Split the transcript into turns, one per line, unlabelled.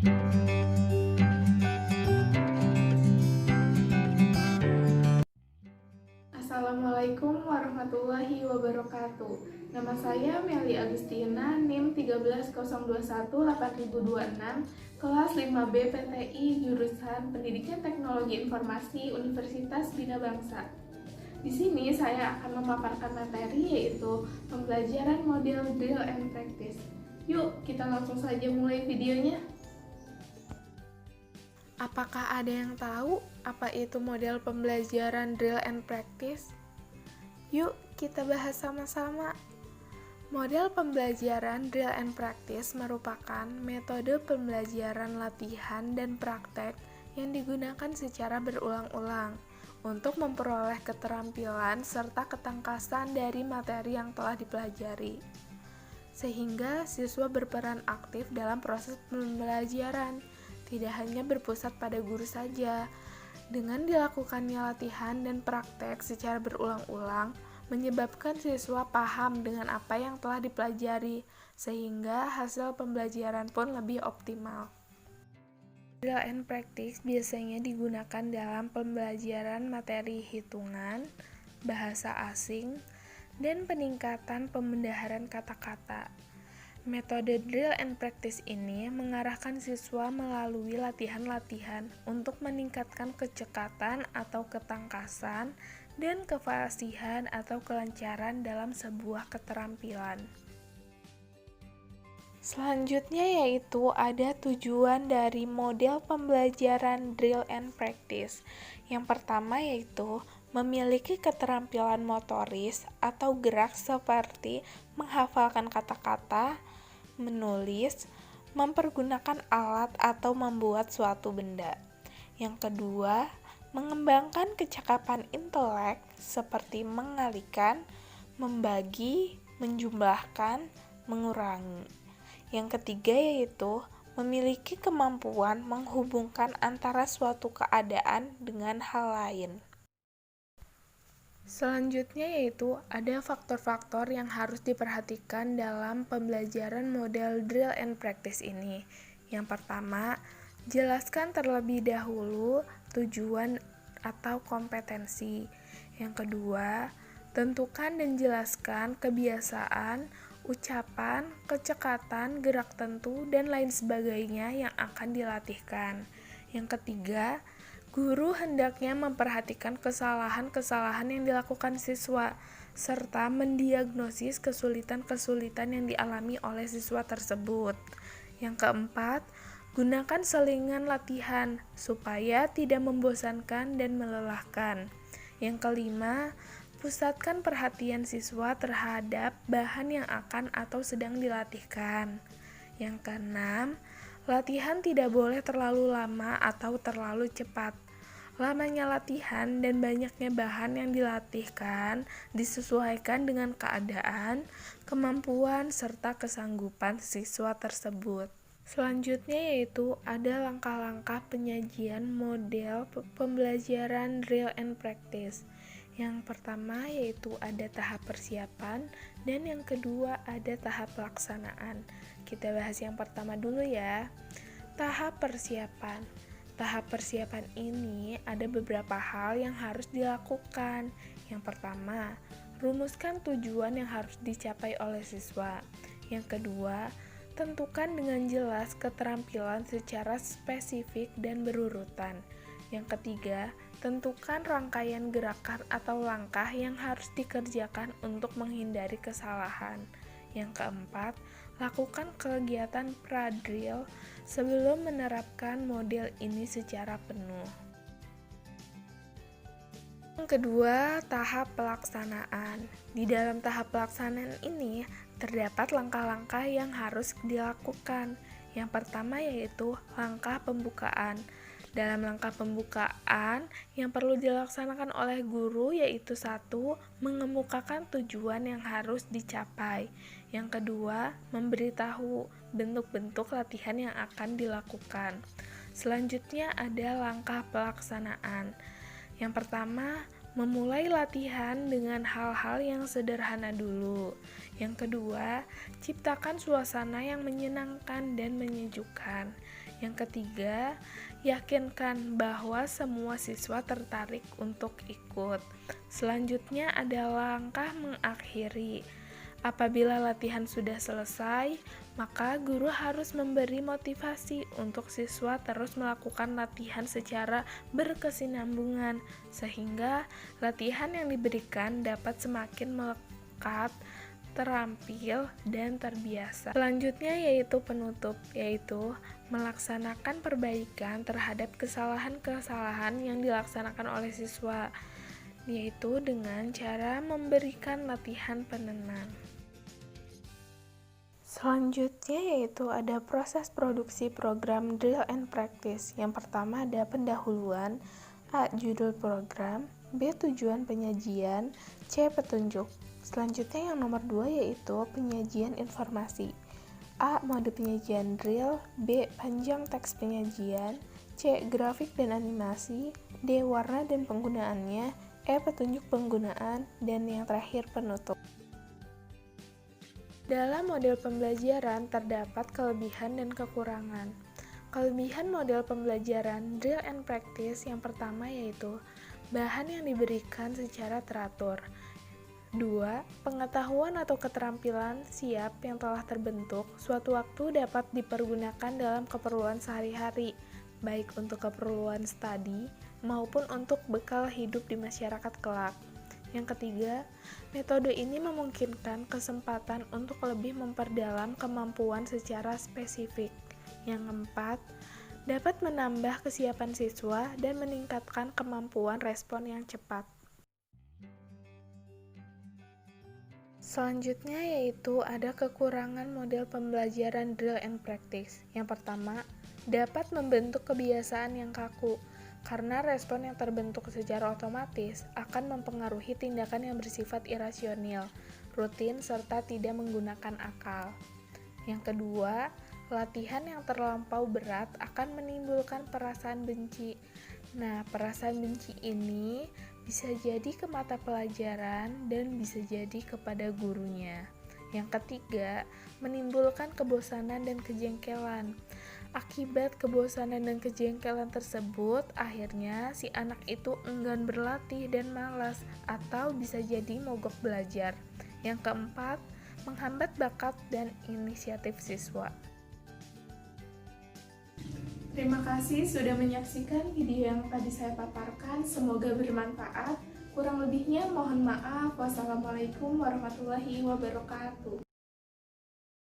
Assalamualaikum warahmatullahi wabarakatuh. Nama saya Meli Agustina, NIM 130218026, kelas 5B PTI, jurusan Pendidikan Teknologi Informasi Universitas Bina Bangsa. Di sini saya akan memaparkan materi yaitu pembelajaran model drill and practice. Yuk, kita langsung saja mulai videonya. Apakah ada yang tahu apa itu model pembelajaran drill and practice? Yuk, kita bahas sama-sama. Model pembelajaran drill and practice merupakan metode pembelajaran latihan dan praktek yang digunakan secara berulang-ulang untuk memperoleh keterampilan serta ketangkasan dari materi yang telah dipelajari, sehingga siswa berperan aktif dalam proses pembelajaran, tidak hanya berpusat pada guru saja. Dengan dilakukannya latihan dan praktek secara berulang-ulang, menyebabkan siswa paham dengan apa yang telah dipelajari, sehingga hasil pembelajaran pun lebih optimal. Drill and practice biasanya digunakan dalam pembelajaran materi hitungan, bahasa asing, dan peningkatan pembendaharaan kata-kata. Metode drill and practice ini mengarahkan siswa melalui latihan-latihan untuk meningkatkan kecekatan atau ketangkasan dan kefasihan atau kelancaran dalam sebuah keterampilan. Selanjutnya yaitu ada tujuan dari model pembelajaran drill and practice. Yang pertama yaitu memiliki keterampilan motoris atau gerak seperti menghafalkan kata-kata, menulis, mempergunakan alat atau membuat suatu benda. Yang kedua, mengembangkan kecakapan intelek seperti mengalihkan, membagi, menjumlahkan, mengurangi. Yang ketiga yaitu memiliki kemampuan menghubungkan antara suatu keadaan dengan hal lain. Selanjutnya yaitu ada faktor-faktor yang harus diperhatikan dalam pembelajaran model drill and practice ini. Yang pertama, jelaskan terlebih dahulu tujuan atau kompetensi. Yang kedua, tentukan dan jelaskan kebiasaan, ucapan, kecekatan, gerak tentu, dan lain sebagainya yang akan dilatihkan. Yang ketiga, guru hendaknya memperhatikan kesalahan-kesalahan yang dilakukan siswa, serta mendiagnosis kesulitan-kesulitan yang dialami oleh siswa tersebut. Yang keempat, gunakan selingan latihan supaya tidak membosankan dan melelahkan. Yang kelima, pusatkan perhatian siswa terhadap bahan yang akan atau sedang dilatihkan. Yang keenam, latihan tidak boleh terlalu lama atau terlalu cepat. Lamanya latihan dan banyaknya bahan yang dilatihkan disesuaikan dengan keadaan, kemampuan, serta kesanggupan siswa tersebut. Selanjutnya yaitu ada langkah-langkah penyajian model pembelajaran drill and practice. Yang pertama yaitu ada tahap persiapan dan yang kedua ada tahap pelaksanaan. Kita bahas yang pertama dulu ya. Tahap persiapan. Tahap persiapan ini ada beberapa hal yang harus dilakukan. Yang pertama, rumuskan tujuan yang harus dicapai oleh siswa. Yang kedua, tentukan dengan jelas keterampilan secara spesifik dan berurutan. Yang ketiga, tentukan rangkaian gerakan atau langkah yang harus dikerjakan untuk menghindari kesalahan. Yang keempat, lakukan kegiatan pra-drill sebelum menerapkan model ini secara penuh. Yang kedua, tahap pelaksanaan. Di dalam tahap pelaksanaan ini, terdapat langkah-langkah yang harus dilakukan. Yang pertama yaitu langkah pembukaan. Dalam langkah pembukaan, yang perlu dilaksanakan oleh guru yaitu 1. Mengemukakan tujuan yang harus dicapai. Yang kedua, memberitahu bentuk-bentuk latihan yang akan dilakukan. Selanjutnya ada langkah pelaksanaan. Yang pertama, Memulai latihan dengan hal-hal yang sederhana dulu. Yang kedua, ciptakan suasana yang menyenangkan dan menyejukkan. Yang ketiga, yakinkan bahwa semua siswa tertarik untuk ikut. Selanjutnya adalah langkah mengakhiri. Apabila latihan sudah selesai, maka guru harus memberi motivasi untuk siswa terus melakukan latihan secara berkesinambungan, sehingga latihan yang diberikan dapat semakin melekat, terampil, dan terbiasa. Selanjutnya yaitu penutup, yaitu melaksanakan perbaikan terhadap kesalahan-kesalahan yang dilaksanakan oleh siswa, yaitu dengan cara memberikan latihan penenang. Selanjutnya yaitu ada proses produksi program drill and practice. Yang pertama ada pendahuluan, A. Judul program, B. Tujuan penyajian, C. Petunjuk. Selanjutnya yang nomor 2 yaitu penyajian informasi. A. Mode penyajian drill, B. Panjang teks penyajian, C. Grafik dan animasi, D. Warna dan penggunaannya, E. Petunjuk penggunaan, dan yang terakhir penutup. Dalam model pembelajaran terdapat kelebihan dan kekurangan. Kelebihan model pembelajaran drill and practice yang pertama yaitu bahan yang diberikan secara teratur. 2. Pengetahuan atau keterampilan siap yang telah terbentuk suatu waktu dapat dipergunakan dalam keperluan sehari-hari, baik untuk keperluan studi maupun untuk bekal hidup di masyarakat kelak. Yang ketiga, metode ini memungkinkan kesempatan untuk lebih memperdalam kemampuan secara spesifik. Yang keempat, dapat menambah kesiapan siswa dan meningkatkan kemampuan respon yang cepat. Selanjutnya yaitu ada kekurangan model pembelajaran drill and practice. Yang pertama, dapat membentuk kebiasaan yang kaku, karena respon yang terbentuk secara otomatis akan mempengaruhi tindakan yang bersifat irasional, rutin, serta tidak menggunakan akal. Yang kedua, latihan yang terlampau berat akan menimbulkan perasaan benci. Nah, perasaan benci ini bisa jadi ke mata pelajaran dan bisa jadi kepada gurunya. Yang ketiga, menimbulkan kebosanan dan kejengkelan. Akibat kebosanan dan kejengkelan tersebut, akhirnya si anak itu enggan berlatih dan malas, atau bisa jadi mogok belajar. Yang keempat, menghambat bakat dan inisiatif siswa. Terima kasih sudah menyaksikan video yang tadi saya paparkan, semoga bermanfaat. Kurang lebihnya mohon maaf. Wassalamualaikum warahmatullahi wabarakatuh.